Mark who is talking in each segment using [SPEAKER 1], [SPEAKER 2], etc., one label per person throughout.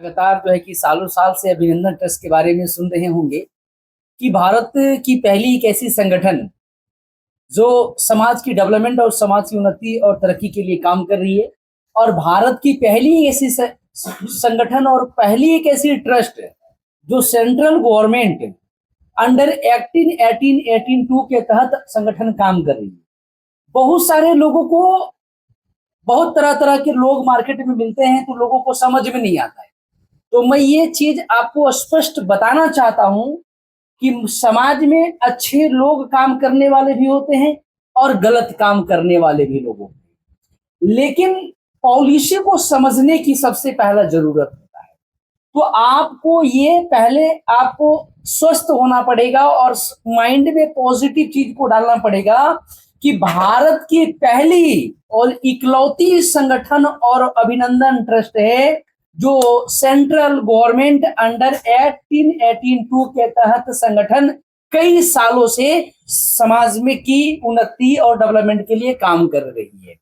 [SPEAKER 1] लगातार जो है कि सालों साल से अभिनंदन ट्रस्ट के बारे में सुन रहे होंगे कि भारत की पहली एक ऐसी संगठन जो समाज की डेवलपमेंट और समाज की उन्नति और तरक्की के लिए काम कर रही है। और भारत की पहली ऐसी संगठन और पहली एक ऐसी ट्रस्ट जो सेंट्रल गवर्नमेंट अंडर 18 के तहत संगठन काम कर रही है। बहुत सारे लोगों को बहुत तरह तरह के लोग मार्केट में मिलते हैं तो लोगों को समझ में नहीं आता है। तो मैं ये चीज आपको स्पष्ट बताना चाहता हूं कि समाज में अच्छे लोग काम करने वाले भी होते हैं और गलत काम करने वाले भी लोग होते हैं, लेकिन पॉलिसी को समझने की सबसे पहला जरूरत होता है। तो आपको ये पहले आपको स्वस्थ होना पड़ेगा और माइंड में पॉजिटिव चीज को डालना पड़ेगा कि भारत की पहली और इकलौती संगठन और अभिनंदन ट्रस्ट है जो सेंट्रल गवर्नमेंट अंडर 1882 के तहत संगठन कई सालों से समाज में की उन्नति और डेवलपमेंट के लिए काम कर रही है।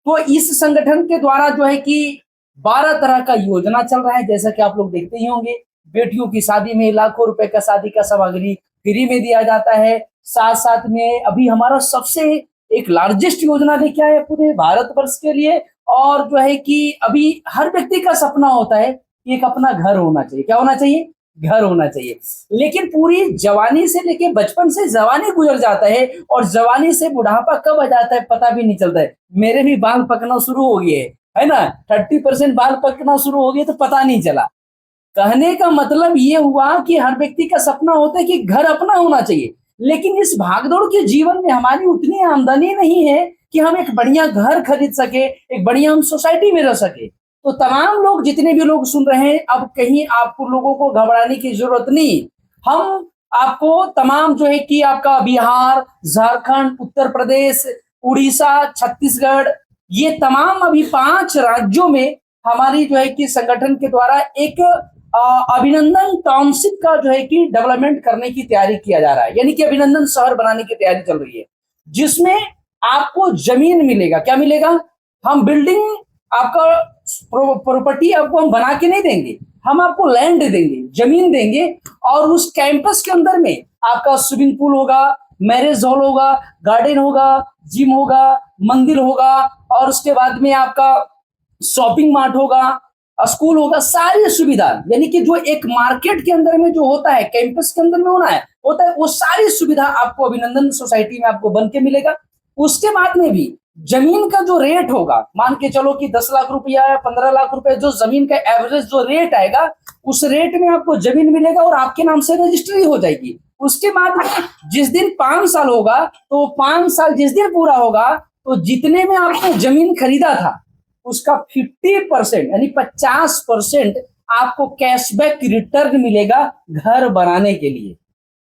[SPEAKER 1] तो इस संगठन के द्वारा जो है कि 12 तरह का योजना चल रहा है, जैसा कि आप लोग देखते ही होंगे। बेटियों की शादी में लाखों रुपए का शादी का सामग्री फ्री में दिया जाता है। साथ साथ में अभी हमारा सबसे एक लार्जेस्ट योजना लेके आए पूरे भारतवर्ष के लिए, और जो है कि अभी हर व्यक्ति का सपना होता है कि एक अपना घर होना चाहिए। क्या होना चाहिए? घर होना चाहिए। लेकिन पूरी जवानी से लेके बचपन से जवानी गुजर जाता है और जवानी से बुढ़ापा कब आ जाता है पता भी नहीं चलता है। मेरे भी बाल पकना शुरू हो गए है ना, 30% बाल पकना शुरू हो गए तो पता नहीं चला। कहने का मतलब ये हुआ कि हर व्यक्ति का सपना होता है कि घर अपना होना चाहिए, लेकिन इस भागदौड़ के जीवन में हमारी उतनी आमदनी नहीं है कि हम एक बढ़िया घर खरीद सके, एक बढ़िया हम सोसाइटी में रह सके। तो तमाम लोग जितने भी लोग सुन रहे हैं, अब कहीं आपको लोगों को घबराने की जरूरत नहीं। हम आपको तमाम जो है कि आपका बिहार, झारखंड, उत्तर प्रदेश, उड़ीसा, छत्तीसगढ़, ये तमाम अभी 5 राज्यों में हमारी जो है कि संगठन के द्वारा एक अभिनंदन टाउनशिप का जो है कि डेवलपमेंट करने की तैयारी किया जा रहा है, यानी कि अभिनंदन शहर बनाने की तैयारी चल रही है, जिसमें आपको जमीन मिलेगा। क्या मिलेगा? हम बिल्डिंग, आपका प्रॉपर्टी आपको हम बना के नहीं देंगे, हम आपको लैंड देंगे, जमीन देंगे, और उस कैंपस के अंदर में आपका स्विमिंग पूल होगा, मैरिज हॉल होगा, गार्डन होगा, जिम होगा, मंदिर होगा, और उसके बाद में आपका शॉपिंग मार्ट होगा, स्कूल होगा, सारी सुविधा, यानी कि जो एक मार्केट के अंदर में जो होता है, कैंपस के अंदर में होता है वो सारी सुविधा आपको अभिनंदन सोसाइटी में आपको बन के मिलेगा। उसके बाद में भी जमीन का जो रेट होगा, मान के चलो कि 10 लाख रुपया या 15 लाख रुपए जो जमीन का एवरेज जो रेट आएगा, उस रेट में आपको जमीन मिलेगा और आपके नाम से रजिस्ट्री हो जाएगी। उसके बाद में जिस दिन 5 साल होगा, तो 5 साल जिस दिन पूरा होगा, तो जितने में आपने जमीन खरीदा था उसका 50% यानी 50% आपको कैशबैक रिटर्न मिलेगा घर बनाने के लिए।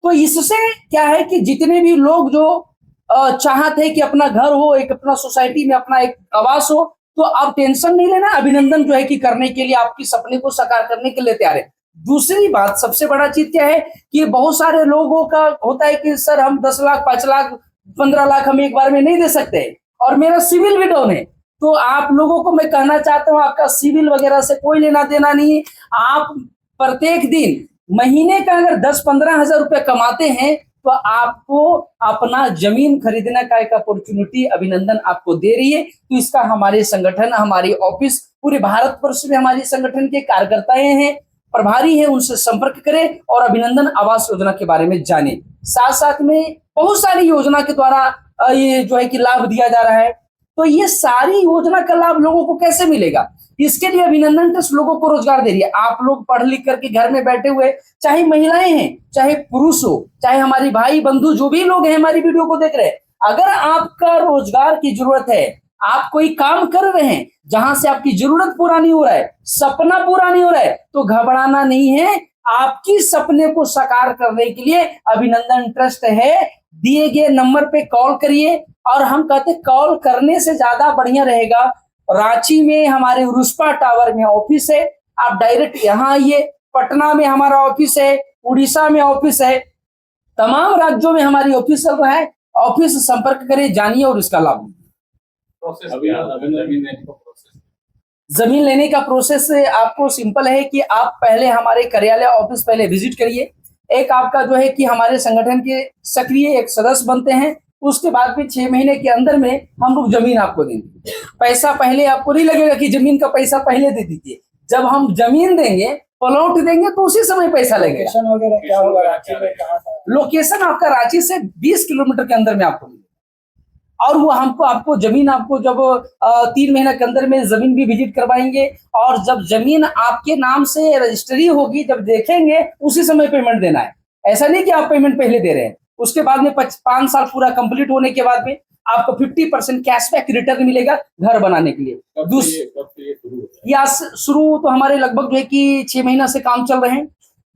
[SPEAKER 1] तो इससे क्या है कि जितने भी लोग जो चाहते हैं कि अपना घर हो, एक अपना सोसाइटी में अपना एक आवास हो, तो आप टेंशन नहीं लेना, अभिनंदन जो है कि करने के लिए, आपकी सपने को साकार करने के लिए तैयार है। दूसरी बात, सबसे बड़ा चीज क्या है कि बहुत सारे लोगों का होता है कि सर हम 10 लाख, 5 लाख, 15 लाख हम एक बार में नहीं दे सकते और मेरा सिविल भी डाउन है। तो आप लोगों को मैं कहना चाहता हूं, आपका सिविल वगैरह से कोई लेना देना नहीं। आप प्रत्येक दिन महीने का अगर 10-15 हजार रुपए कमाते हैं तो आपको अपना जमीन खरीदने का एक अपॉर्चुनिटी अभिनंदन आपको दे रही है। तो इसका हमारे संगठन, हमारी ऑफिस पूरे भारतवर्ष में हमारी संगठन के कार्यकर्ताएं हैं, प्रभारी हैं, उनसे संपर्क करें और अभिनंदन आवास योजना के बारे में जाने। साथ साथ में बहुत सारी योजना के द्वारा ये जो है कि लाभ दिया जा रहा है। तो ये सारी योजना का लाभ लोगों को कैसे मिलेगा? इसके लिए अभिनंदन ट्रस्ट लोगों को रोजगार दे रही है। आप लोग पढ़ लिख करके घर में बैठे हुए, चाहे महिलाएं हैं, चाहे पुरुष हो, चाहे हमारी भाई बंधु जो भी लोग हैं हमारी वीडियो को देख रहे हैं, अगर आपका रोजगार की जरूरत है, आप कोई काम कर रहे हैं जहां से आपकी जरूरत पूरा नहीं हो रहा है, सपना पूरा नहीं हो रहा है, तो घबराना नहीं है। आपकी सपने को साकार करने के लिए अभिनंदन ट्रस्ट है। दिए गए नंबर पे कॉल करिए, और हम कहते कॉल करने से ज्यादा बढ़िया रहेगा, रांची में हमारे रुस्पा टावर में ऑफिस है, आप डायरेक्ट यहाँ आइए। पटना में हमारा ऑफिस है, उड़ीसा में ऑफिस है, तमाम राज्यों में हमारी ऑफिस चल रहा है। ऑफिस संपर्क करें, जानिए और इसका लाभ लीजिए। जमीन लेने का प्रोसेस आपको सिंपल है कि आप पहले हमारे कार्यालय ऑफिस पहले विजिट करिए। एक आपका जो है कि हमारे संगठन के सक्रिय एक सदस्य बनते हैं। उसके बाद भी 6 महीने के अंदर में हम लोग जमीन आपको देंगे। पैसा पहले आपको नहीं लगेगा कि जमीन का पैसा पहले दे दीजिए। जब हम जमीन देंगे, प्लॉट देंगे तो उसी समय पैसा लगेगा।
[SPEAKER 2] लोकेशन वगैरह क्या होगा, रांची में कहाँ था?
[SPEAKER 1] लोकेशन आपका रांची से 20 किलोमीटर के अंदर में आपको मिलेगा। और वो हमको आपको जमीन आपको जब 3 महीने के अंदर में जमीन भी विजिट करवाएंगे। और जब जमीन आपके नाम से रजिस्ट्री होगी, जब देखेंगे उसी समय पेमेंट देना है। ऐसा नहीं कि आप पेमेंट पहले दे रहे हैं। उसके बाद में 5 साल पूरा कंप्लीट होने के बाद में आपको 50% कैशबैक रिटर्न मिलेगा घर बनाने के लिए।
[SPEAKER 2] कब से ये शुरू होता है?
[SPEAKER 1] या शुरू तो हमारे लगभग जो है कि 6 महीना से काम चल रहे हैं।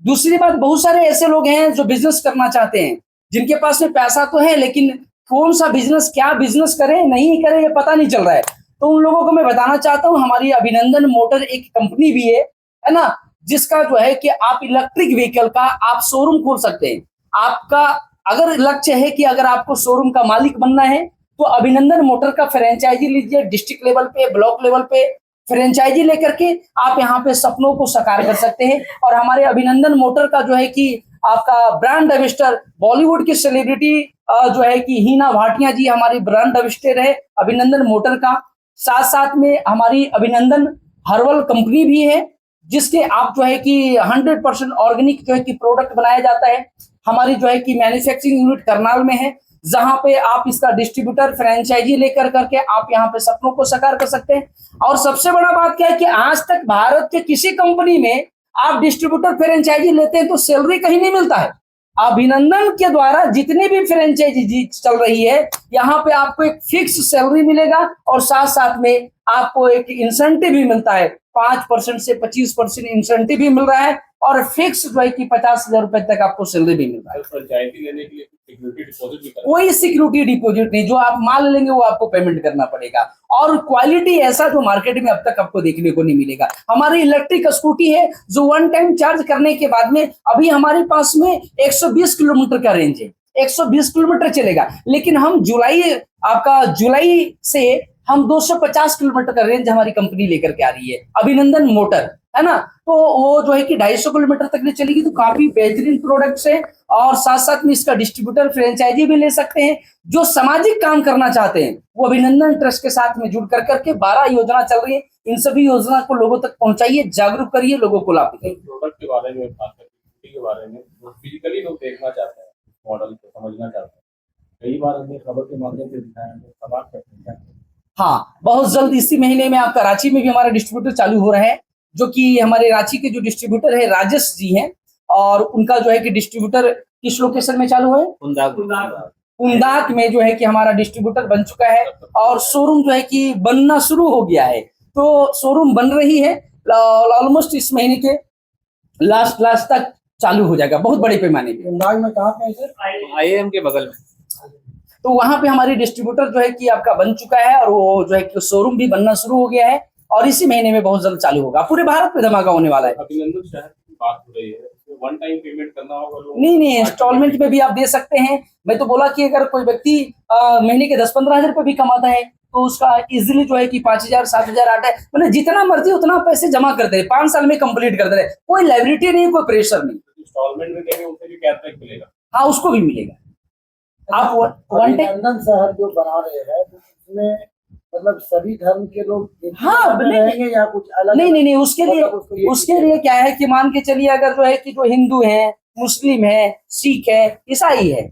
[SPEAKER 1] दूसरी बात, बहुत सारे ऐसे लोग हैं जो बिजनेस करना चाहते हैं, जिनके पास में पैसा तो है लेकिन कौन सा बिजनेस, क्या बिजनेस करें नहीं करें ये पता नहीं चल रहा है। तो उन लोगों को मैं बताना चाहता हूँ, हमारी अभिनंदन मोटर एक कंपनी भी है ना, जिसका जो है कि आप इलेक्ट्रिक व्हीकल का आप शोरूम खोल सकते हैं। आपका अगर लक्ष्य है कि अगर आपको शोरूम का मालिक बनना है तो अभिनंदन मोटर का फ्रेंचाइजी लीजिए। डिस्ट्रिक्ट लेवल पे, ब्लॉक लेवल पे फ्रेंचाइजी लेकर के आप यहाँ पे सपनों को साकार कर सकते हैं। और हमारे अभिनंदन मोटर का जो है कि आपका ब्रांड एम्बेसडर बॉलीवुड की सेलिब्रिटी जो है कि हिना भाटिया जी हमारी ब्रांड एम्बेसडर है अभिनंदन मोटर का। साथ साथ में हमारी अभिनंदन हर्बल कंपनी भी है, जिसके आप जो है कि 100% ऑर्गेनिक जो है कि प्रोडक्ट बनाया जाता है। हमारी जो है कि मैन्युफैक्चरिंग यूनिट करनाल में है, जहां पे आप इसका डिस्ट्रीब्यूटर फ्रेंचाइजी लेकर करके आप यहाँ पे सपनों को साकार कर सकते हैं। और सबसे बड़ा बात क्या है कि आज तक भारत के किसी कंपनी में आप डिस्ट्रीब्यूटर फ्रेंचाइजी लेते हैं तो सैलरी कहीं नहीं मिलता है। अभिनंदन के द्वारा जितनी भी फ्रेंचाइजी चल रही है, यहाँ पे आपको एक फिक्स सैलरी मिलेगा और साथ साथ में आपको एक इंसेंटिव भी मिलता है। 5% से 25% इंसेंटिव भी मिल रहा है और फिक्स जो है कि 50,000 रुपए तक आपको सैलरी भी मिल रहा है।
[SPEAKER 2] फ्रेंचाइजी लेने के लिए सिक्योरिटी डिपॉजिट भी करना
[SPEAKER 1] कोई सिक्योरिटी डिपॉजिट नहीं, जो आप माल लेंगे वो आपको पेमेंट करना पड़ेगा। और क्वालिटी ऐसा जो मार्केट में अब तक आपको देखने को नहीं मिलेगा। हमारी इलेक्ट्रिक स्कूटी है जो 1 टाइम चार्ज करने के बाद में अभी हमारे पास में 120 किलोमीटर का रेंज है, 120 किलोमीटर चलेगा। लेकिन हम जुलाई से हम 250 किलोमीटर का रेंज हमारी कंपनी लेकर के आ रही है, अभिनंदन मोटर, है ना। तो वो जो है कि 250 किलोमीटर तक नहीं चलेगी। तो काफी बेहतरीन प्रोडक्ट्स है और साथ साथ में इसका डिस्ट्रीब्यूटर फ्रेंचाइजी भी ले सकते हैं। जो सामाजिक काम करना चाहते हैं वो अभिनंदन ट्रस्ट के साथ में जुड़ कर करके 12 योजना चल रही है। इन सभी योजना को लोगों तक पहुंचाइए, जागरूक करिए, लोगों को लाभ दिखाइए।
[SPEAKER 2] प्रोडक्ट के बारे में बात करते, के बारे में फिजिकली लोग देखना चाहते हैं, मॉडल को समझना चाहते हैं। कई बार हमने खबर के माध्यम से दिखाया है, सवाल करते हैं।
[SPEAKER 1] हाँ, बहुत जल्द इसी महीने में आपका रांची में भी हमारा डिस्ट्रीब्यूटर चालू हो रहा है, जो कि हमारे रांची के जो डिस्ट्रीब्यूटर है राजेश जी हैं। और उनका जो है कि डिस्ट्रीब्यूटर किस लोकेशन में चालू है? कुंदाक में जो है कि हमारा डिस्ट्रीब्यूटर बन चुका है और शोरूम जो है कि बनना शुरू हो गया है। तो शोरूम बन रही है, ऑलमोस्ट इस महीने के लास्ट तक चालू हो जाएगा, बहुत बड़े पैमाने पे।
[SPEAKER 2] कुंदाक में कहाँ पे है सर?
[SPEAKER 3] IIM के बगल में।
[SPEAKER 1] तो वहां पे हमारी डिस्ट्रीब्यूटर जो है कि आपका बन चुका है और वो जो है कि शोरूम भी बनना शुरू हो गया है और इसी महीने में बहुत जल्द चालू होगा। पूरे भारत में धमाका होने वाला है।
[SPEAKER 2] अभिनंदन शहर की बात हो रही है, 1 टाइम पेमेंट करना होगा लोगों को?
[SPEAKER 1] नहीं, इंस्टॉलमेंट में भी आप दे सकते हैं। मैं तो बोला कि अगर कोई व्यक्ति महीने के 10-15 हजार रुपए भी कमाता है तो उसका इजिली जो है कि 5,000, 7,000, 8,000, मतलब जितना मर्जी उतना पैसे जमा कर दे, 5 साल में कंप्लीट कर दे। कोई लाइबिलिटी नहीं, कोई प्रेशर नहीं।
[SPEAKER 2] इंस्टॉलमेंट में देंगे उसे भी कैशबैक मिलेगा?
[SPEAKER 1] हाँ, उसको भी मिलेगा। आप
[SPEAKER 4] अभिनंदन शहर जो बना रहे हैं तो उसमें मतलब सभी धर्म के लोग
[SPEAKER 1] हाँ,
[SPEAKER 4] रहेंगे या कुछ अलग?
[SPEAKER 1] नहीं, उसके लिए क्या है कि मान के चलिए अगर जो है कि जो हिंदू है, मुस्लिम है, सिख है, ईसाई है।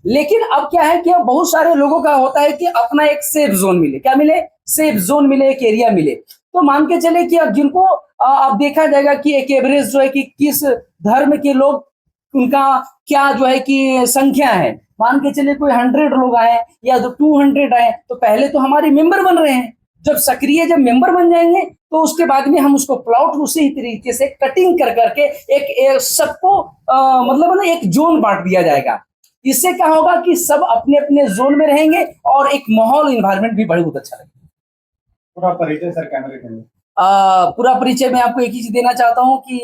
[SPEAKER 1] लेकिन अब क्या है कि अब बहुत सारे लोगों का होता है कि अपना एक सेफ जोन मिले। क्या मिले? सेफ जोन मिले, एक एरिया मिले। तो मान के चले कि अब जिनको अब देखा जाएगा कि एक एवरेज जो है कि किस धर्म के लोग, उनका क्या जो है कि संख्या है। मान के चले कोई 100 लोग आए या जो 200 आए, तो पहले तो हमारे मेंबर बन रहे हैं। जब मेंबर बन जाएंगे तो उसके बाद में हम उसको प्लॉट उसी तरीके से कटिंग कर करके एक सबको मतलब ना एक जोन बांट दिया जाएगा। इससे क्या होगा कि सब अपने अपने जोन में रहेंगे और एक माहौल, इन्वायरमेंट भी बहुत अच्छा लगेगा।
[SPEAKER 2] पूरा परिचय सर कैमरे के लिए।
[SPEAKER 1] पूरा परिचय मैं आपको एक ही चीज देना चाहता हूँ कि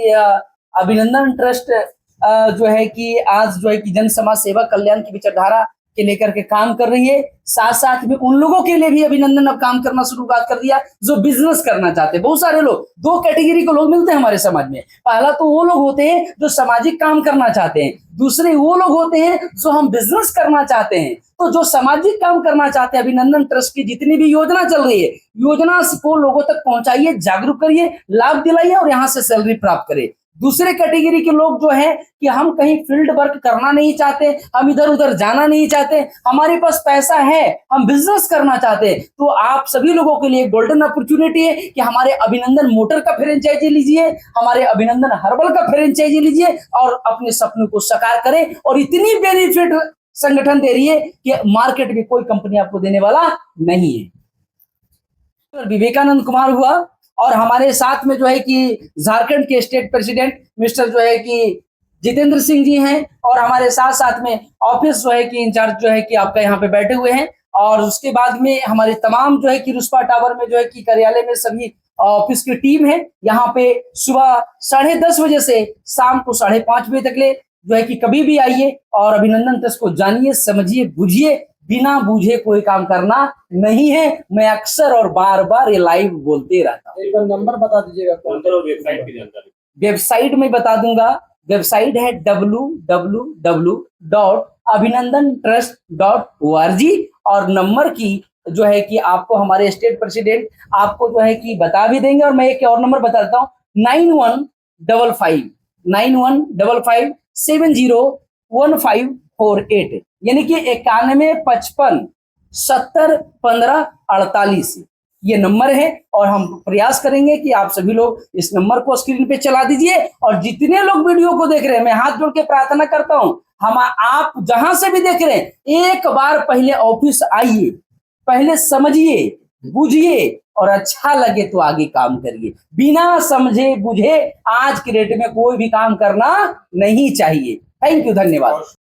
[SPEAKER 1] अभिनंदन ट्रस्ट जो है कि आज जो है कि जन समाज सेवा कल्याण की विचारधारा के लेकर के काम कर रही है। साथ साथ में उन लोगों के लिए भी अभिनंदन अब काम करना शुरू कर दिया जो बिजनेस करना चाहते हैं। बहुत सारे लोग, दो कैटेगरी के लोग मिलते हैं हमारे समाज में। पहला तो वो लोग होते हैं जो सामाजिक काम करना चाहते हैं, दूसरे वो लोग होते हैं जो हम बिजनेस करना चाहते हैं। तो जो सामाजिक काम करना चाहते हैं, अभिनंदन ट्रस्ट की जितनी भी योजना चल रही है, योजना को लोगों तक पहुंचाइए, जागरूक करिए, लाभ दिलाइए और यहाँ से सैलरी प्राप्त करें। दूसरे कैटेगरी के लोग जो है कि हम कहीं फील्ड वर्क करना नहीं चाहते, हम इधर उधर जाना नहीं चाहते, हमारे पास पैसा है, हम बिजनेस करना चाहते हैं, तो आप सभी लोगों के लिए गोल्डन अपॉर्चुनिटी है कि हमारे अभिनंदन मोटर का फ्रेंचाइजी लीजिए, हमारे अभिनंदन हर्बल का फ्रेंचाइजी लीजिए और अपने सपनों को साकार करें। और इतनी बेनिफिट संगठन दे रही है कि मार्केट में कोई कंपनी आपको देने वाला नहीं है। विवेकानंद कुमार हुआ और हमारे साथ में जो है कि झारखंड के स्टेट प्रेसिडेंट मिस्टर जो है कि जितेंद्र सिंह जी हैं और हमारे साथ साथ में ऑफिस जो है कि इंचार्ज जो है कि आपका यहाँ पे बैठे हुए हैं। और उसके बाद में हमारे तमाम जो है कि रुस्पा टावर में जो है कि कार्यालय में सभी ऑफिस की टीम है। यहाँ पे सुबह 10:30 बजे से शाम को 5:30 बजे तक ले जो है कि कभी भी आइए और अभिनंदन ट्रस्ट को जानिए, समझिए, बुझिए। बिना बूझे कोई काम करना नहीं है। मैं अक्सर और बार बार ये लाइव बोलते रहता हूँ।
[SPEAKER 4] एक बार नंबर बता दीजिएगा।
[SPEAKER 2] वेबसाइट की जानकारी,
[SPEAKER 1] वेबसाइट में बता दूंगा। वेबसाइट है www.abhinandantrust.org और नंबर की जो है कि आपको हमारे स्टेट प्रेसिडेंट आपको जो है कि बता भी देंगे। और मैं एक और नंबर बताता हूँ 9155701548 यानी कि 9155701548 ये नंबर है। और हम प्रयास करेंगे कि आप सभी लोग इस नंबर को स्क्रीन पे चला दीजिए। और जितने लोग वीडियो को देख रहे हैं, मैं हाथ जोड़ के प्रार्थना करता हूं, हम आप जहां से भी देख रहे हैं, एक बार पहले ऑफिस आइए, पहले समझिए, बुझिए और अच्छा लगे तो आगे काम करिए। बिना समझे बुझे आज के डेट में कोई भी काम करना नहीं चाहिए। थैंक यू, धन्यवाद।